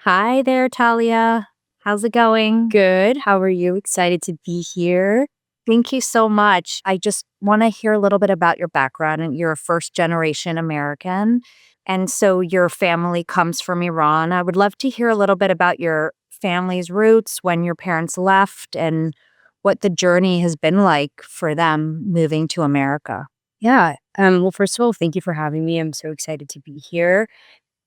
Hi there, Talia. How's it going? Good. How are you? Excited to be here. Thank you so much. I just want to hear a little bit about your background. And you're a first generation American. And so your family comes from Iran. I would love to hear a little bit about your family's roots, when your parents left, and what the journey has been like for them moving to America. Yeah. Well, first of all, thank you for having me. I'm so excited to be here.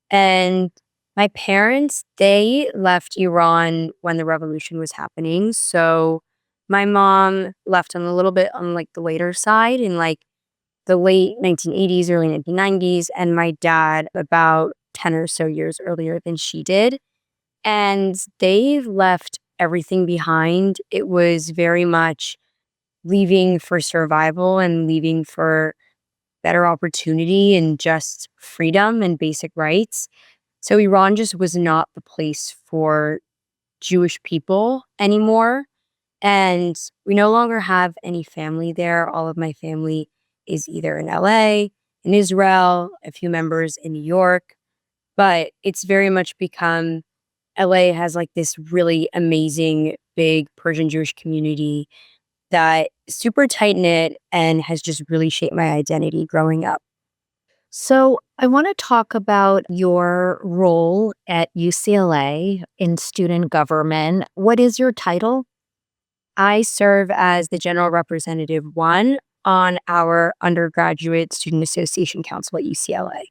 And my parents, they left Iran when the revolution was happening. So my mom left on a little bit on like the later side in like the late 1980s, early 1990s, and my dad about 10 or so years earlier than she did. And they've left everything behind. It was very much leaving for survival and leaving for better opportunity and just freedom and basic rights. So Iran just was not the place for Jewish people anymore. And we no longer have any family there. All of my family is either in LA, in Israel, a few members in New York, but it's very much become LA has like this really amazing big Persian Jewish community that is super tight knit and has just really shaped my identity growing up. So, I want to talk about your role at UCLA in student government. What is your title? I serve as the General Representative 1 on our Undergraduate Student Association Council at UCLA.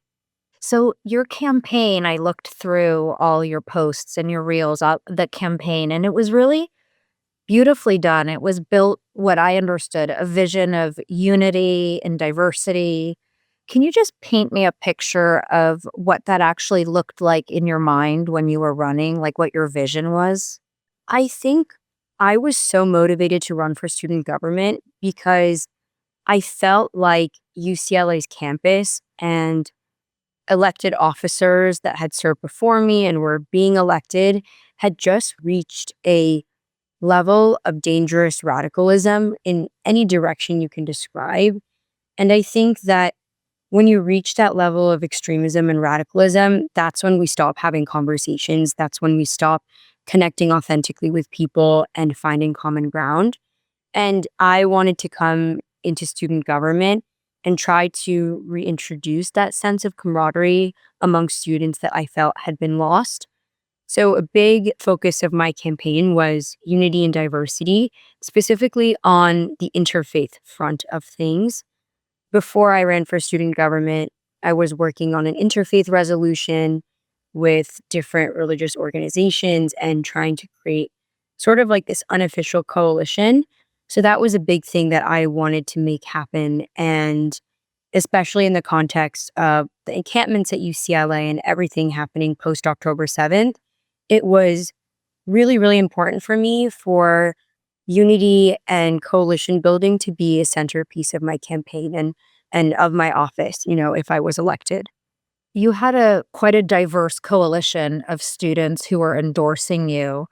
So, your campaign, I looked through all your posts and your reels, the campaign, and it was really beautifully done. It was built, what I understood, a vision of unity and diversity. Can you just paint me a picture of what that actually looked like in your mind when you were running, like what your vision was? I think I was so motivated to run for student government because I felt like UCLA's campus and elected officers that had served before me and were being elected had just reached a level of dangerous radicalism in any direction you can describe. And I think that when you reach that level of extremism and radicalism, that's when we stop having conversations. That's when we stop connecting authentically with people and finding common ground. And I wanted to come into student government and try to reintroduce that sense of camaraderie among students that I felt had been lost. So, a big focus of my campaign was unity and diversity, specifically on the interfaith front of things. Before I ran for student government, I was working on an interfaith resolution with different religious organizations and trying to create sort of like this unofficial coalition. So that was a big thing that I wanted to make happen. And especially in the context of the encampments at UCLA and everything happening post October 7th, it was really, really important for me for unity and coalition building to be a centerpiece of my campaign and of my office, if I was elected. You had quite a diverse coalition of students who were endorsing you.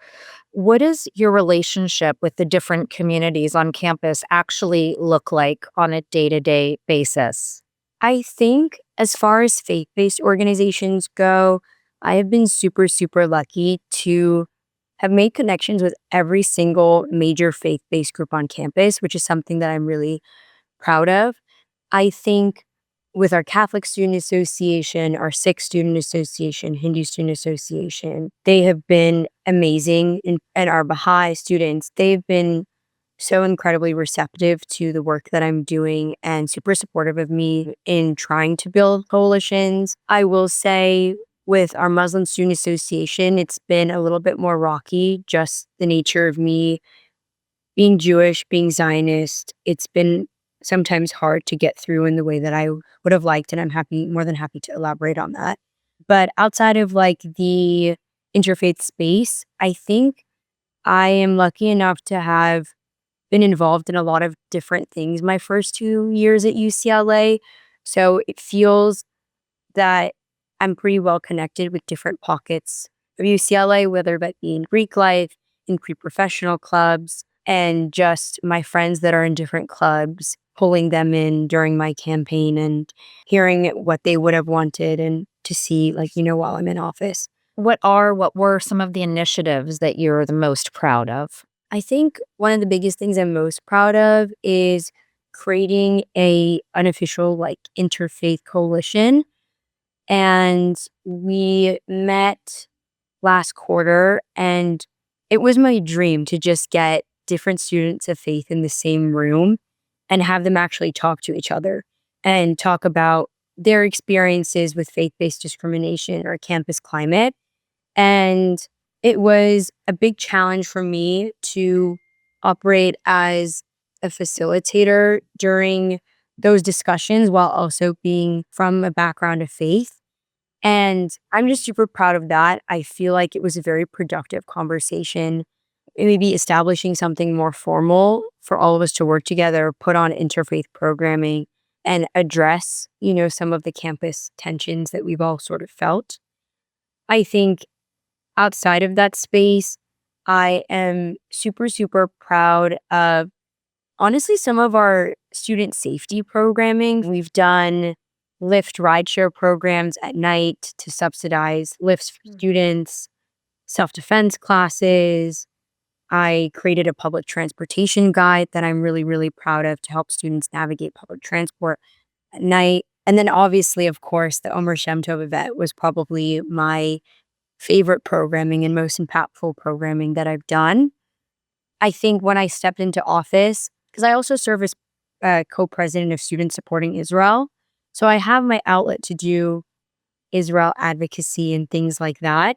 What does your relationship with the different communities on campus actually look like on a day-to-day basis? I think as far as faith-based organizations go, I have been super, super lucky to have made connections with every single major faith-based group on campus, which is something that I'm really proud of. I think with our Catholic Student Association, our Sikh Student Association, Hindu Student Association, they have been amazing. And our Baha'i students, they've been so incredibly receptive to the work that I'm doing and super supportive of me in trying to build coalitions. I will say with our Muslim Student Association, it's been a little bit more rocky, just the nature of me being Jewish, being Zionist. It's been sometimes hard to get through in the way that I would have liked, and I'm more than happy to elaborate on that. But outside of like the interfaith space, I think I am lucky enough to have been involved in a lot of different things my first 2 years at UCLA. So it feels that I'm pretty well connected with different pockets of UCLA, whether that be in Greek life, in pre-professional clubs, and just my friends that are in different clubs, pulling them in during my campaign and hearing what they would have wanted and to see, like, while I'm in office. what were some of the initiatives that you're the most proud of? I think one of the biggest things I'm most proud of is creating a unofficial interfaith coalition. And we met last quarter, and it was my dream to just get different students of faith in the same room and have them actually talk to each other and talk about their experiences with faith-based discrimination or campus climate. And it was a big challenge for me to operate as a facilitator during those discussions while also being from a background of faith. And I'm just super proud of that. I feel like it was a very productive conversation, maybe establishing something more formal for all of us to work together, put on interfaith programming, and address, some of the campus tensions that we've all sort of felt. I think outside of that space, I am super, super proud of honestly some of our student safety programming. We've done Lyft rideshare programs at night to subsidize lifts for students, self-defense classes. I created a public transportation guide that I'm really, really proud of to help students navigate public transport at night. And then obviously, of course, the Omer Shemtov event was probably my favorite programming and most impactful programming that I've done. I think when I stepped into office, because I also serve as co-president of Students Supporting Israel, so I have my outlet to do Israel advocacy and things like that.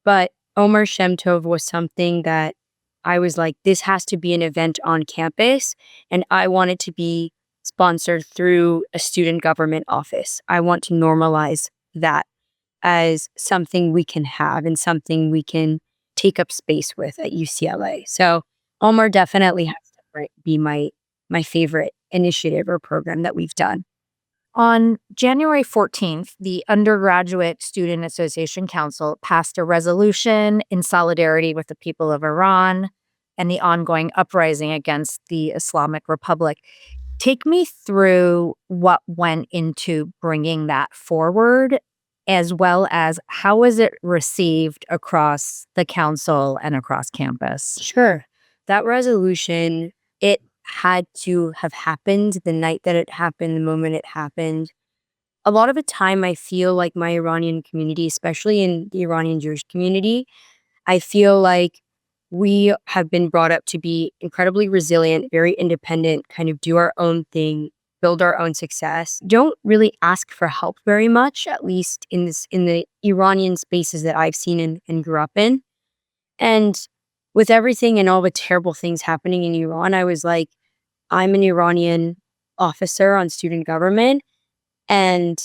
But Omer Shemtov was something that I was like, this has to be an event on campus, and I want it to be sponsored through a student government office. I want to normalize that as something we can have and something we can take up space with at UCLA. So Omar definitely has to be my favorite initiative or program that we've done. On January 14th, the Undergraduate Student Association Council passed a resolution in solidarity with the people of Iran and the ongoing uprising against the Islamic Republic. Take me through what went into bringing that forward, as well as how was it received across the council and across campus? Sure. That resolution, it had to have happened the night that it happened, the moment it happened. A lot of the time, I feel like my Iranian community, especially in the Iranian Jewish community, I feel like we have been brought up to be incredibly resilient, very independent, kind of do our own thing, build our own success. Don't really ask for help very much, at least in the Iranian spaces that I've seen and grew up in. And with everything and all the terrible things happening in Iran, I was like, I'm an Iranian officer on student government, and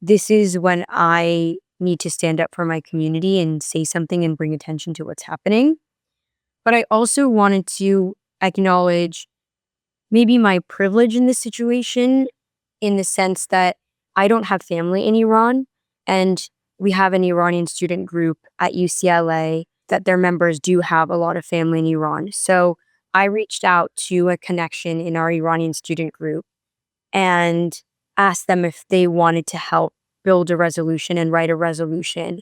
this is when I need to stand up for my community and say something and bring attention to what's happening. But I also wanted to acknowledge maybe my privilege in this situation, in the sense that I don't have family in Iran, and we have an Iranian student group at UCLA that their members do have a lot of family in Iran. So I reached out to a connection in our Iranian student group and asked them if they wanted to help build a resolution and write a resolution.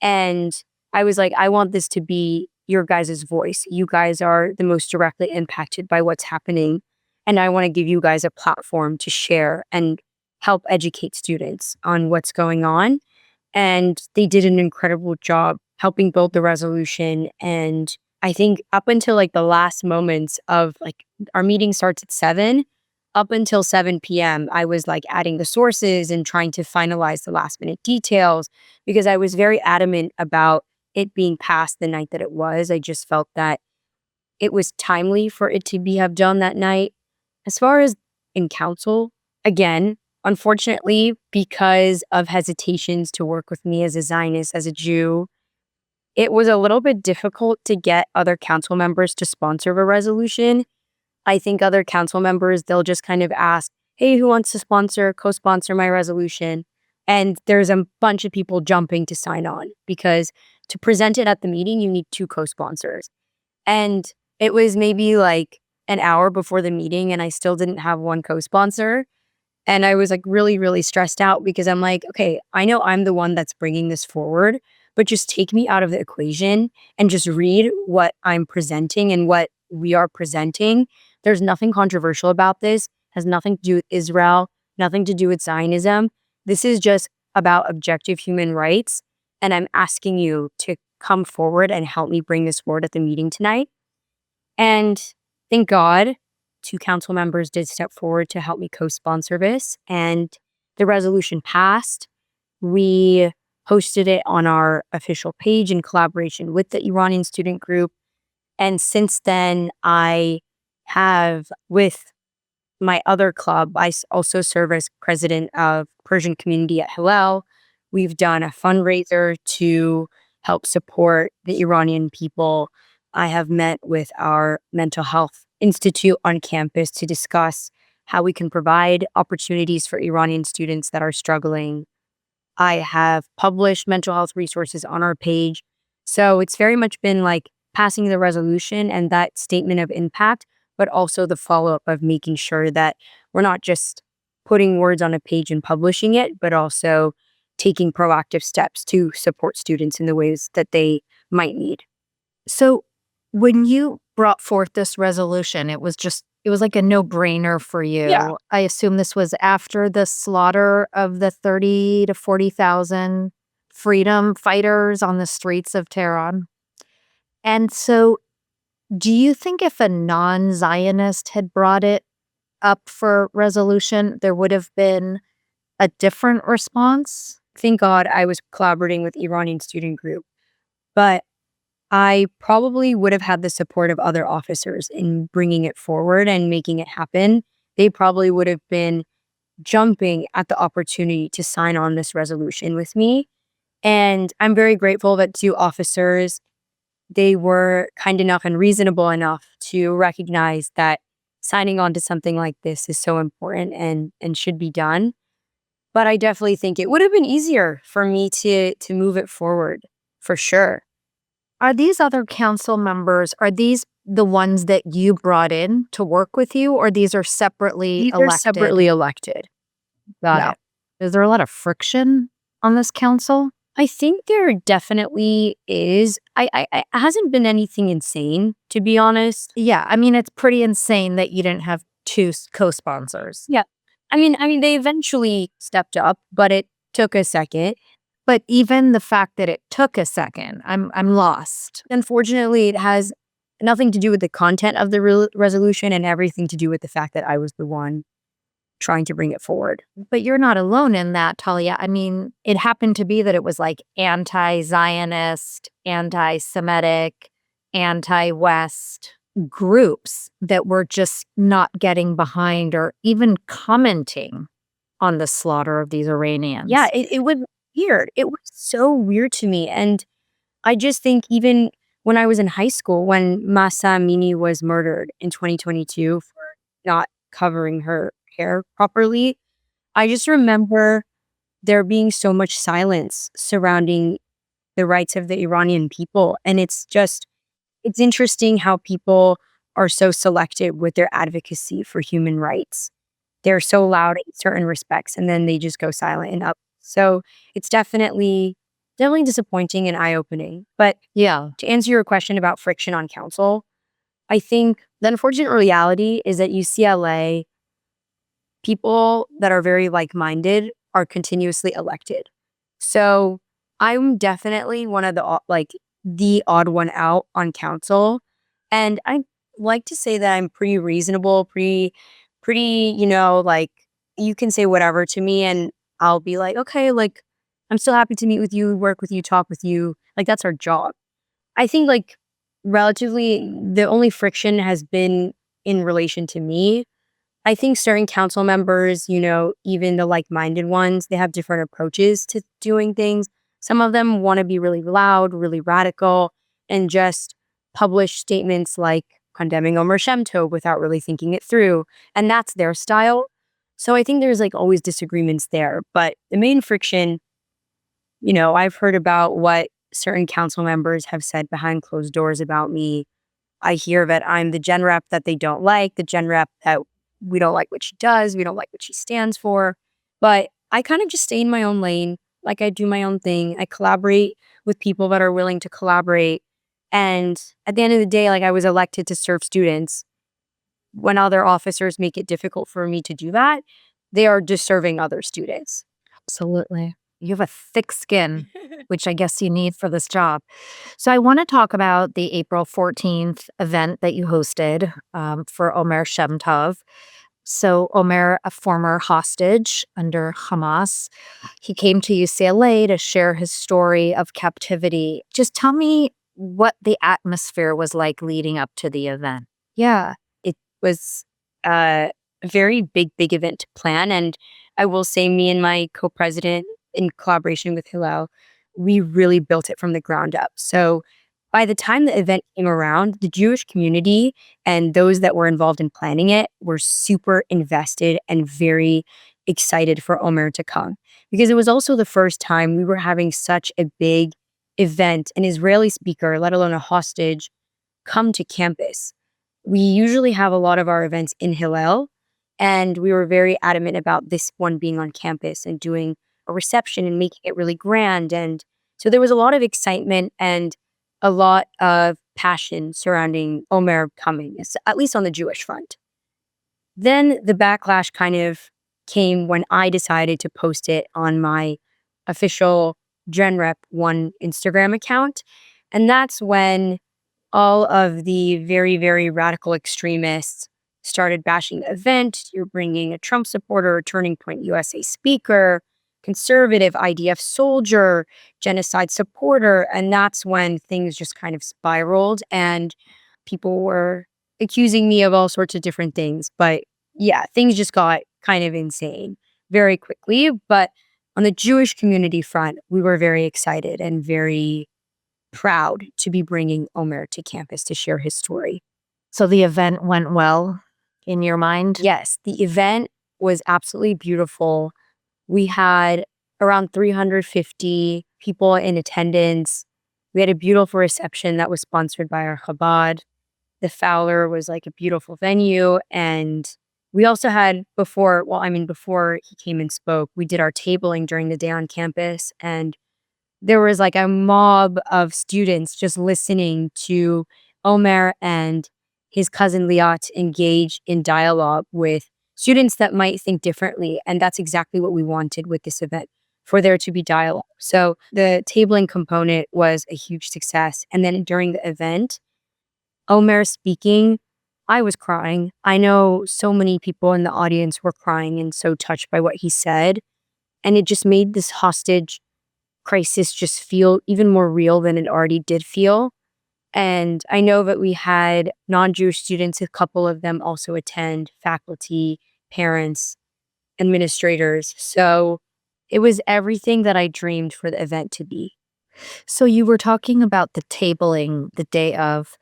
And I was like, I want this to be your guys' voice. You guys are the most directly impacted by what's happening. And I want to give you guys a platform to share and help educate students on what's going on. And they did an incredible job helping build the resolution. And I think up until the last moments of our meeting starts at 7, up until 7 p.m., I was adding the sources and trying to finalize the last minute details because I was very adamant about it being passed the night that it was. I just felt that it was timely for it to have done that night. As far as in council, again, unfortunately, because of hesitations to work with me as a Zionist, as a Jew, it was a little bit difficult to get other council members to sponsor a resolution. I think other council members, they'll just kind of ask, hey, who wants to co-sponsor my resolution? And there's a bunch of people jumping to sign on because to present it at the meeting, you need 2 co-sponsors. And it was maybe an hour before the meeting and I still didn't have one co-sponsor. And I was really, really stressed out because I'm like, okay, I know I'm the one that's bringing this forward, but just take me out of the equation and just read what I'm presenting and what we are presenting. There's nothing controversial about this, has nothing to do with Israel, nothing to do with Zionism. This is just about objective human rights. And I'm asking you to come forward and help me bring this forward at the meeting tonight. And thank God, 2 council members did step forward to help me co-sponsor this. And the resolution passed. We posted it on our official page in collaboration with the Iranian student group. And since then, I have, with my other club, also serve as president of Persian community at Hillel. We've done a fundraiser to help support the Iranian people. I have met with our mental health institute on campus to discuss how we can provide opportunities for Iranian students that are struggling. I have published mental health resources on our page. So it's very much been like passing the resolution and that statement of impact, but also the follow-up of making sure that we're not just putting words on a page and publishing it, but also taking proactive steps to support students in the ways that they might need. So when you brought forth this resolution, it was like a no-brainer for you. Yeah. I assume this was after the slaughter of the 30 to 40,000 freedom fighters on the streets of Tehran. And so do you think if a non-Zionist had brought it up for resolution, there would have been a different response? Thank God I was collaborating with Iranian student group, but I probably would have had the support of other officers in bringing it forward and making it happen. They probably would have been jumping at the opportunity to sign on this resolution with me. And I'm very grateful that 2 officers, they were kind enough and reasonable enough to recognize that signing on to something like this is so important and should be done. But I definitely think it would have been easier for me to move it forward, for sure. Are these other council members, are these the ones that you brought in to work with you, or these are separately These are elected? separately elected. Got it. Is there a lot of friction on this council? I think there definitely is. It hasn't been anything insane, to be honest. Yeah, I mean, it's pretty insane that you didn't have 2 co-sponsors. Yeah. I mean, they eventually stepped up, but it took a second. But even the fact that it took a second, I'm lost. Unfortunately, it has nothing to do with the content of the resolution and everything to do with the fact that I was the one trying to bring it forward. But you're not alone in that, Talia. I mean, it happened to be that it was like anti-Zionist, anti-Semitic, anti-West groups that were just not getting behind or even commenting on the slaughter of these Iranians. Yeah, it was weird. It was so weird to me. And I just think even when I was in high school, when Mahsa Amini was murdered in 2022 for not covering her hair properly, I just remember there being so much silence surrounding the rights of the Iranian people. And it's interesting how people are so selective with their advocacy for human rights. They're so loud in certain respects, and then they just go silent in others. So it's definitely disappointing and eye-opening. But Yeah. to answer your question about friction on council, I think the unfortunate reality is that UCLA, people that are very like-minded are continuously elected. So I'm definitely one of the odd one out on council. And I like to say that I'm pretty reasonable, pretty, like you can say whatever to me and I'll be like, okay, like I'm still happy to meet with you, work with you, talk with you. Like that's our job. I think like relatively the only friction has been in relation to me. I think certain council members, even the like-minded ones, they have different approaches to doing things. Some of them want to be really loud, really radical, and just publish statements like condemning Omer Shemtov without really thinking it through. And that's their style. So I think there's like always disagreements there. But the main friction, I've heard about what certain council members have said behind closed doors about me. I hear that I'm the gen rep that they don't like, the gen rep that we don't like what she does, we don't like what she stands for. But I kind of just stay in my own lane, like I do my own thing. I collaborate with people that are willing to collaborate. And at the end of the day, like, I was elected to serve students. When other officers make it difficult for me to do that, they are just serving other students. Absolutely. You have a thick skin, which I guess you need for this job. So I want to talk about the April 14th event that you hosted for Omer Shemtov. So Omer, a former hostage under Hamas, he came to UCLA to share his story of captivity. Just tell me what the atmosphere was like leading up to the event. Yeah, it was a very big event to plan. And I will say, me and my co president, in collaboration with Hillel, we really built it from the ground up. So by the time the event came around, the Jewish community and those that were involved in planning it were super invested and very excited for Omer to come, because it was also the first time we were having such a big event, an Israeli speaker, let alone a hostage, come to campus. We usually have a lot of our events in Hillel, and we were very adamant about this one being on campus and doing a reception and making it really grand. And so there was a lot of excitement and a lot of passion surrounding Omer coming, at least on the Jewish front. Then the backlash kind of came when I decided to post it on my official Gen Rep 1 Instagram account. And that's when all of the very radical extremists started bashing the event. You're bringing a Trump supporter, a Turning Point USA speaker, conservative IDF soldier, genocide supporter. And that's when things just kind of spiraled and people were accusing me of all sorts of different things. But yeah, things just got kind of insane very quickly. But on the Jewish community front, we were very excited and very proud to be bringing Omer to campus to share his story. So the event went well in your mind? Yes, the event was absolutely beautiful. We had around 350 people in attendance. We had a beautiful reception that was sponsored by our Chabad. The Fowler was like a beautiful venue. And we also had before he came and spoke, we did our tabling during the day on campus. And there was like a mob of students just listening to Omer and his cousin Liat engage in dialogue with students that might think differently. And that's exactly what we wanted with this event, for there to be dialogue. So the tabling component was a huge success. And then during the event, Omer speaking, I was crying. I know so many people in the audience were crying and so touched by what he said. And it just made this hostage crisis just feel even more real than it already did feel. And I know that we had non-Jewish students, a couple of them also attend, faculty, parents, administrators. So it was everything that I dreamed for the event to be. So you were talking about the tabling the day of,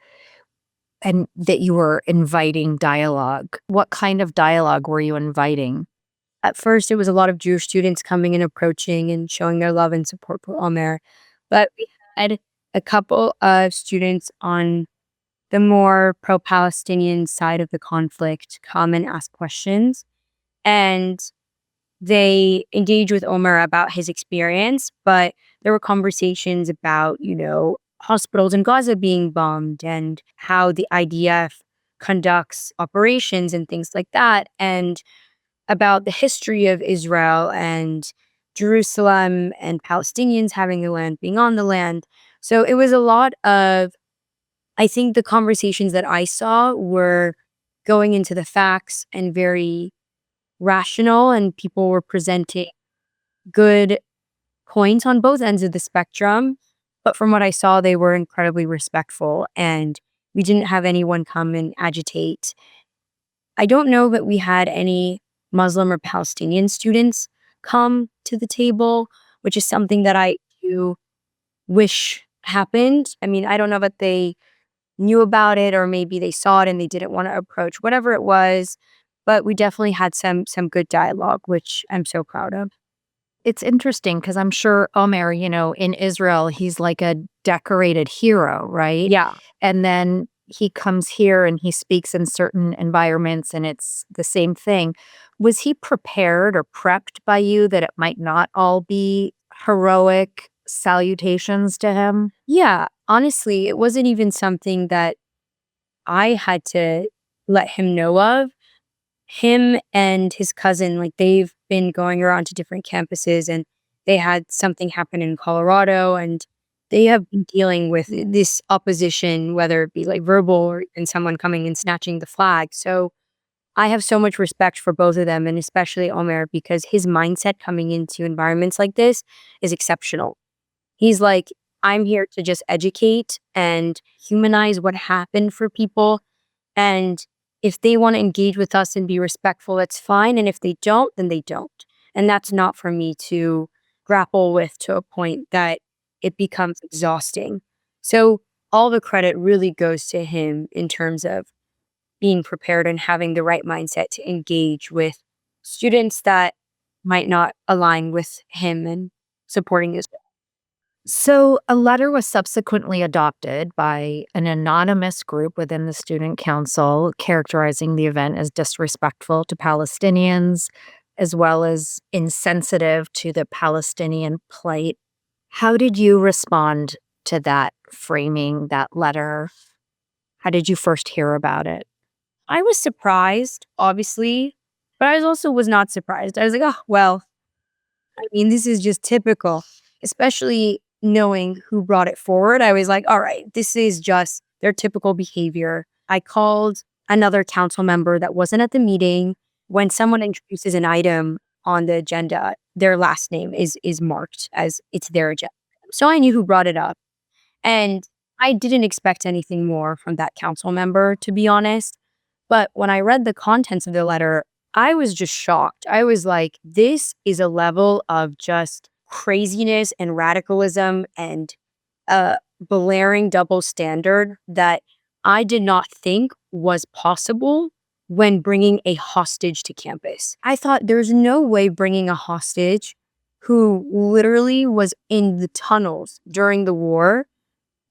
and that you were inviting dialogue. What kind of dialogue were you inviting? At first, it was a lot of Jewish students coming and approaching and showing their love and support for Omer. But we had a couple of students on the more pro-Palestinian side of the conflict come and ask questions. And they engage with Omer about his experience. But there were conversations about, hospitals in Gaza being bombed and how the IDF conducts operations and things like that. And about the history of Israel and Jerusalem and Palestinians having the land, being on the land. So it was a lot of, I think the conversations that I saw were going into the facts and very rational, and people were presenting good points on both ends of the spectrum. But from what I saw, they were incredibly respectful, and we didn't have anyone come and agitate. I don't know that we had any Muslim or Palestinian students come to the table, which is something that I do wish happened. I mean, I don't know that they knew about it, or maybe they saw it and they didn't want to approach, whatever it was. But we definitely had some good dialogue, which I'm so proud of. It's interesting because I'm sure Omer, in Israel, he's like a decorated hero, right? Yeah. And then he comes here and he speaks in certain environments and it's the same thing. Was he prepared or prepped by you that it might not all be heroic salutations to him? Yeah, honestly, it wasn't even something that I had to let him know of. Him and his cousin, like, they've been going around to different campuses, and they had something happen in Colorado, and they have been dealing with this opposition, whether it be like verbal or even someone coming and snatching the flag. So I have so much respect for both of them, and especially Omer, because his mindset coming into environments like this is exceptional. He's like, I'm here to just educate and humanize what happened for people. And if they want to engage with us and be respectful, that's fine. And if they don't, then they don't. And that's not for me to grapple with to a point that it becomes exhausting. So all the credit really goes to him in terms of being prepared and having the right mindset to engage with students that might not align with him and supporting his. So, a letter was subsequently adopted by an anonymous group within the student council, characterizing the event as disrespectful to Palestinians, as well as insensitive to the Palestinian plight. How did you respond to that framing, that letter? How did you first hear about it? I was surprised, obviously, but I also was not surprised. I was like, oh, well, I mean, this is just typical, especially knowing who brought it forward. I was like, all right, this is just their typical behavior. I called another council member that wasn't at the meeting. When someone introduces an item on the agenda, their last name is marked as it's their agenda. So I knew who brought it up. And I didn't expect anything more from that council member, to be honest. But when I read the contents of the letter, I was just shocked. I was like, this is a level of just craziness and radicalism and a blaring double standard that I did not think was possible when bringing a hostage to campus. I thought there's no way bringing a hostage who literally was in the tunnels during the war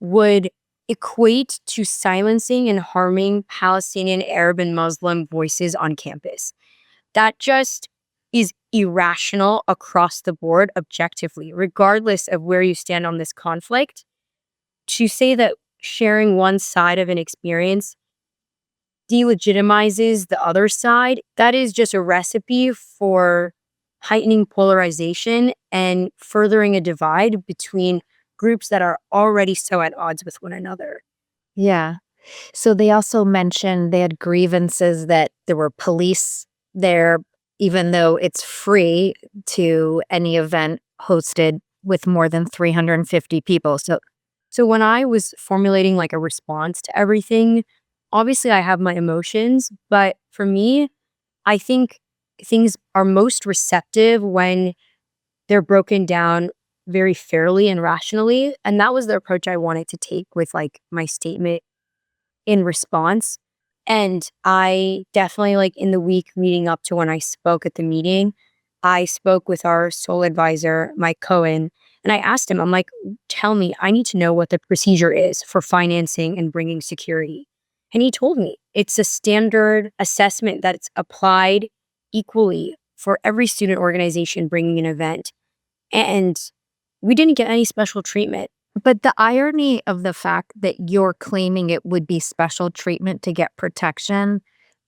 would equate to silencing and harming Palestinian, Arab, and Muslim voices on campus. That just is irrational across the board, objectively, regardless of where you stand on this conflict. To say that sharing one side of an experience delegitimizes the other side, that is just a recipe for heightening polarization and furthering a divide between groups that are already so at odds with one another. Yeah. So they also mentioned they had grievances that there were police there, even though it's free to any event hosted with more than 350 people. So when I was formulating like a response to everything, obviously I have my emotions, but for me, I think things are most receptive when they're broken down very fairly and rationally. And that was the approach I wanted to take with like my statement in response. And I definitely, like, in the week leading up to when I spoke at the meeting, I spoke with our sole advisor, Mike Cohen, and I asked him, I'm like, tell me, I need to know what the procedure is for financing and bringing security. And he told me it's a standard assessment that's applied equally for every student organization bringing an event. And we didn't get any special treatment. but the irony of the fact that you're claiming it would be special treatment to get protection,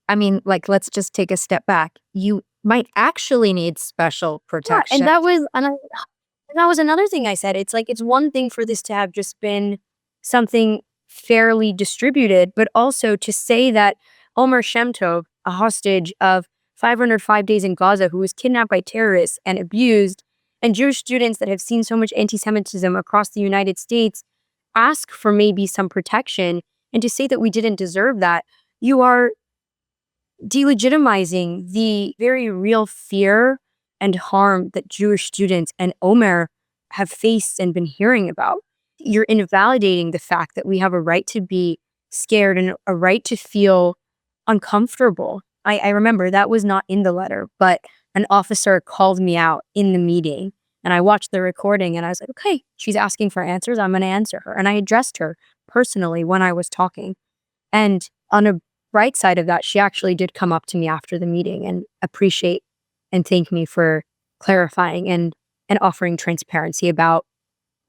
I mean, like, let's just take a step back. You might actually need special Yeah, protection. and that was another thing I said. It's like, it's one thing for this to have just been something fairly distributed, but also to say that Omer Shemtov, a hostage of 505 days in Gaza, who was kidnapped by terrorists and abused, and Jewish students that have seen so much anti-Semitism across the United States ask for maybe some protection, and to say that we didn't deserve that, you are delegitimizing the very real fear and harm that Jewish students and Omer have faced and been hearing about. You're invalidating the fact that we have a right to be scared and a right to feel uncomfortable. I remember that was not in the letter, but an officer called me out in the meeting, and I watched the recording and I was like, okay, she's asking for answers. I'm going to answer her. And I addressed her personally when I was talking. And on a bright side of that, she actually did come up to me after the meeting and appreciate and thank me for clarifying and offering transparency about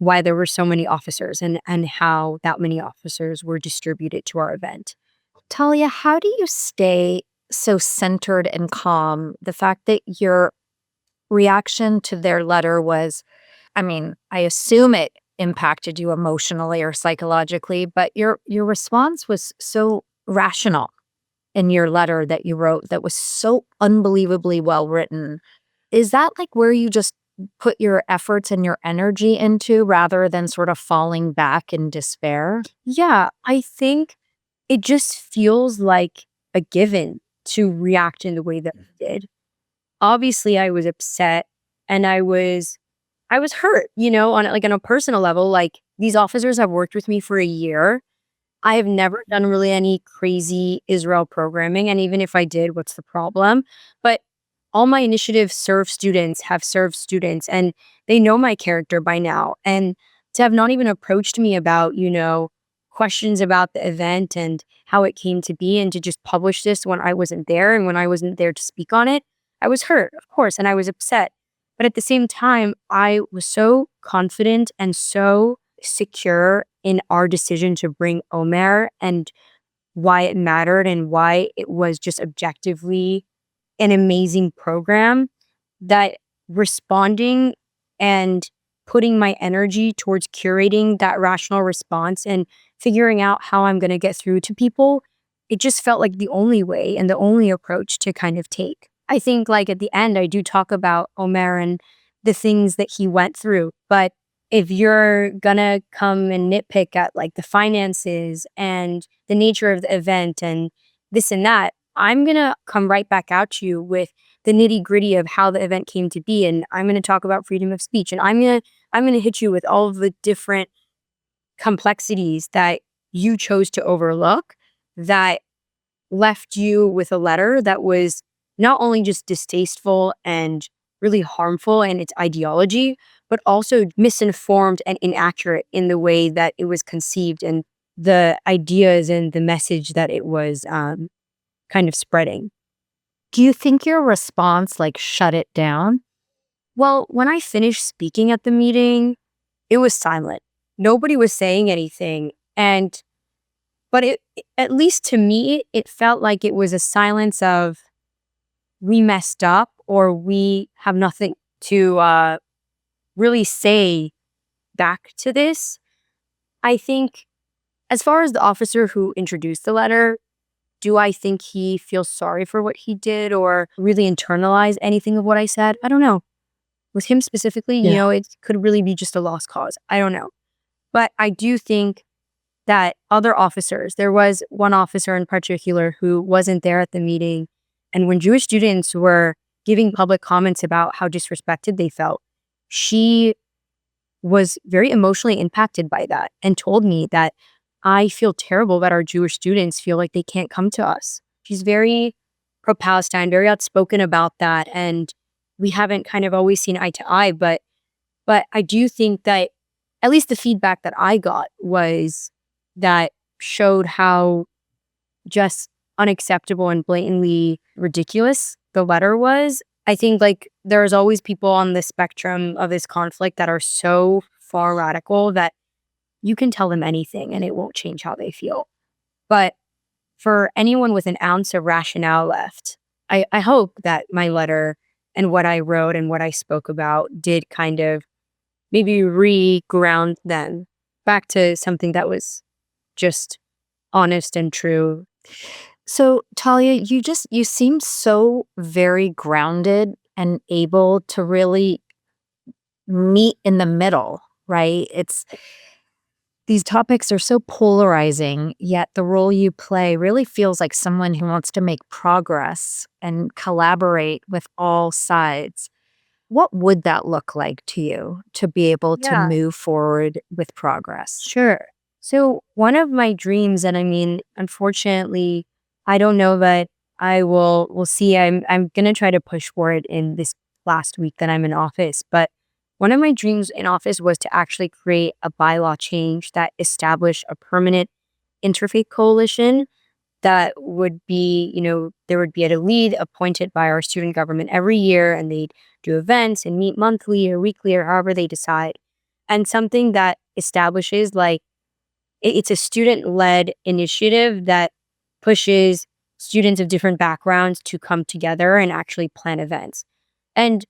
why there were so many officers and how that many officers were distributed to our event. Talia, how do you stay so centered and calm? The fact that your reaction to their letter was, I mean, I assume it impacted you emotionally or psychologically, but your response was so rational in your letter that you wrote that was so unbelievably well written. Is that like where you just put your efforts and your energy into rather than sort of falling back in despair? Yeah, I think it just feels like a given to react in the way that I did. Obviously, I was upset and I was hurt, on a personal level. Like, these officers have worked with me for a year. I have never done really any crazy Israel programming, and even if I did, what's the problem? But all my initiatives have served students, and they know my character by now. And to have not even approached me about, questions about the event and how it came to be, and to just publish this when I wasn't there and when I wasn't there to speak on it, I was hurt, of course, and I was upset. But at the same time, I was so confident and so secure in our decision to bring Omer and why it mattered and why it was just objectively an amazing program, that responding and putting my energy towards curating that rational response and figuring out how I'm going to get through to people, it just felt like the only way and the only approach to kind of take. I think, like, at the end, I do talk about Omer and the things that he went through, but if you're gonna come and nitpick at like the finances and the nature of the event and this and that, I'm gonna come right back out to you with the nitty gritty of how the event came to be, and I'm gonna talk about freedom of speech, and I'm gonna hit you with all of the different complexities that you chose to overlook, that left you with a letter that was not only just distasteful and really harmful in its ideology, but also misinformed and inaccurate in the way that it was conceived and the ideas and the message that it was kind of spreading. Do you think your response like shut it down? Well, when I finished speaking at the meeting, it was silent. Nobody was saying anything. But at least to me, it felt like it was a silence of, we messed up, or we have nothing to really say back to this. I think, as far as the officer who introduced the letter, do I think he feels sorry for what he did or really internalize anything of what I said? I don't know. With him specifically, Yeah. it could really be just a lost cause. I don't know. But I do think that other officers, there was one officer in particular who wasn't there at the meeting. And when Jewish students were giving public comments about how disrespected they felt, she was very emotionally impacted by that and told me that, I feel terrible that our Jewish students feel like they can't come to us. She's very pro-Palestine, very outspoken about that. And we haven't kind of always seen eye to eye, but I do think that at least the feedback that I got was that showed how just unacceptable and blatantly ridiculous the letter was. I think, like, there's always people on the spectrum of this conflict that are so far radical that you can tell them anything and it won't change how they feel. But for anyone with an ounce of rationale left, I hope that my letter and what I wrote and what I spoke about did kind of maybe re-ground them back to something that was just honest and true. So, Talia, you seem so very grounded and able to really meet in the middle, right? It's these topics are so polarizing, yet the role you play really feels like someone who wants to make progress and collaborate with all sides. What would that look like to you to be able to Yeah. move forward with progress? Sure. So one of my dreams, and I mean, unfortunately, I don't know that we'll see. I'm gonna try to push for it in this last week that I'm in office. But one of my dreams in office was to actually create a bylaw change that established a permanent interfaith coalition that would be, there would be a lead appointed by our student government every year, and they'd do events and meet monthly or weekly or however they decide. and something that establishes like it's a student-led initiative that pushes students of different backgrounds to come together and actually plan events. And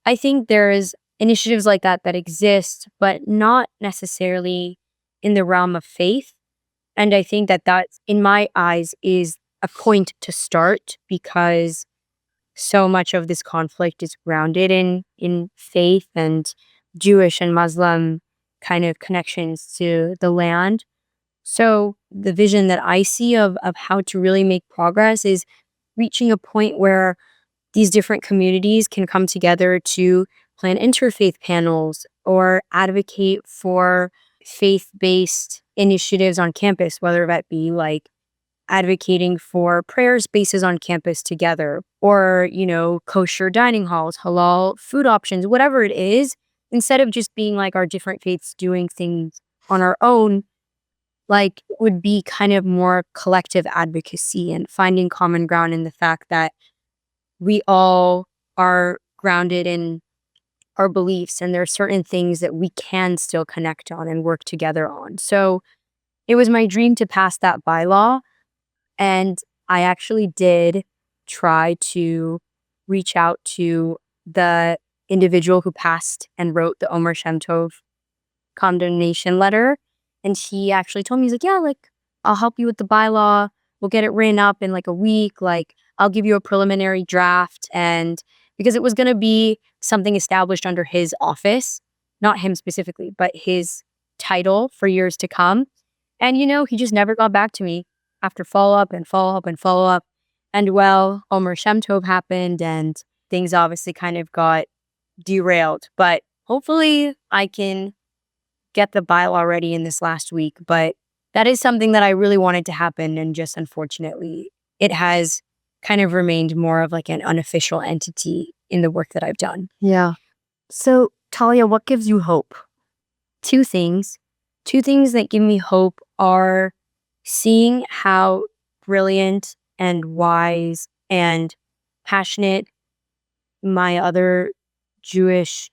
I think there's initiatives like that that exist, but not necessarily in the realm of faith. And I think that that, in my eyes, is a point to start because so much of this conflict is grounded in faith and Jewish and Muslim kind of connections to the land. So the vision that I see of how to really make progress is reaching a point where these different communities can come together to plan interfaith panels or advocate for faith-based initiatives on campus, whether that be like advocating for prayer spaces on campus together or, kosher dining halls, halal food options, whatever it is, instead of just being like our different faiths doing things on our own, like would be kind of more collective advocacy and finding common ground in the fact that we all are grounded in our beliefs and there are certain things that we can still connect on and work together on. So it was my dream to pass that bylaw. And I actually did try to reach out to the individual who passed and wrote the Omer Shemtov condemnation letter. And he actually told me, he's like, yeah, like, I'll help you with the bylaw. We'll get it written up in like a week. Like, I'll give you a preliminary draft. And because it was going to be something established under his office, not him specifically, but his title for years to come. And, he just never got back to me after follow up and follow up and follow up. And well, Omer Shemtov happened and things obviously kind of got derailed. But hopefully I can get the bylaw ready in this last week. But that is something that I really wanted to happen. And just unfortunately, it has kind of remained more of like an unofficial entity in the work that I've done. Yeah. So, Talia, what gives you hope? Two things. Two things that give me hope are seeing how brilliant and wise and passionate my other Jewish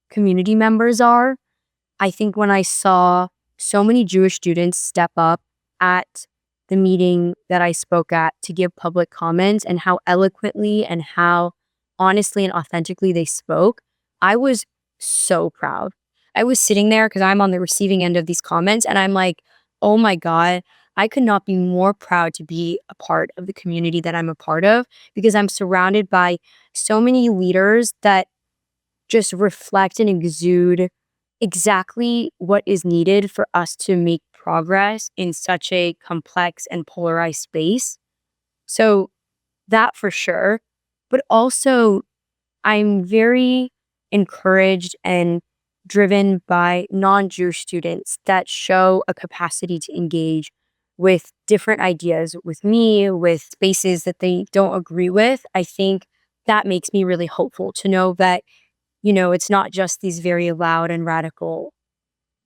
community members are. I think when I saw so many Jewish students step up at the meeting that I spoke at to give public comments and how eloquently and how honestly and authentically they spoke, I was so proud. I was sitting there because I'm on the receiving end of these comments and I'm like, oh my God, I could not be more proud to be a part of the community that I'm a part of because I'm surrounded by so many leaders that just reflect and exude exactly what is needed for us to make progress in such a complex and polarized space. So that for sure. But also, I'm very encouraged and driven by non-Jewish students that show a capacity to engage with different ideas with me, with spaces that they don't agree with. I think that makes me really hopeful to know that, it's not just these very loud and radical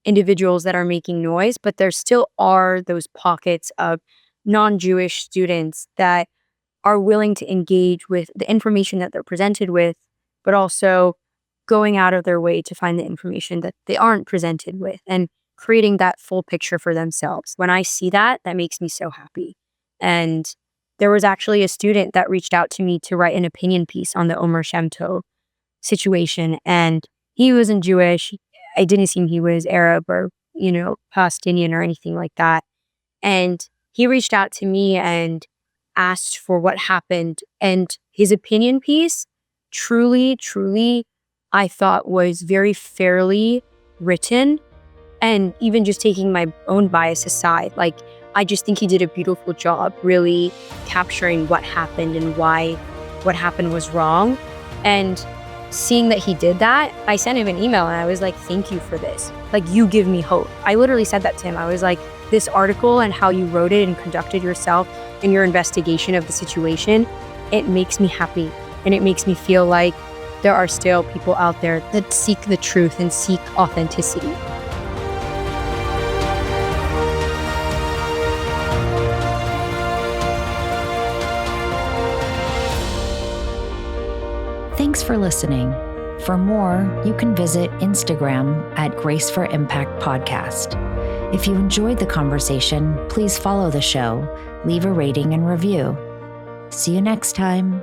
individuals that are making noise, but there still are those pockets of non-Jewish students that are willing to engage with the information that they're presented with, but also going out of their way to find the information that they aren't presented with and creating that full picture for themselves. When I see that, that makes me so happy. And there was actually a student that reached out to me to write an opinion piece on the Omer Shemtov situation. And he wasn't Jewish. I didn't seem he was Arab or, Palestinian or anything like that. And he reached out to me and asked for what happened. And his opinion piece, truly, truly, I thought was very fairly written. And even just taking my own bias aside, like, I just think he did a beautiful job really capturing what happened and why what happened was wrong. And seeing that he did that, I sent him an email and I was like, thank you for this. Like, you give me hope. I literally said that to him. I was like, this article and how you wrote it and conducted yourself in your investigation of the situation, it makes me happy. And it makes me feel like there are still people out there that seek the truth and seek authenticity. Thanks for listening. For more, you can visit Instagram at Grace for Impact Podcast. If you enjoyed the conversation, please follow the show, leave a rating and review. See you next time.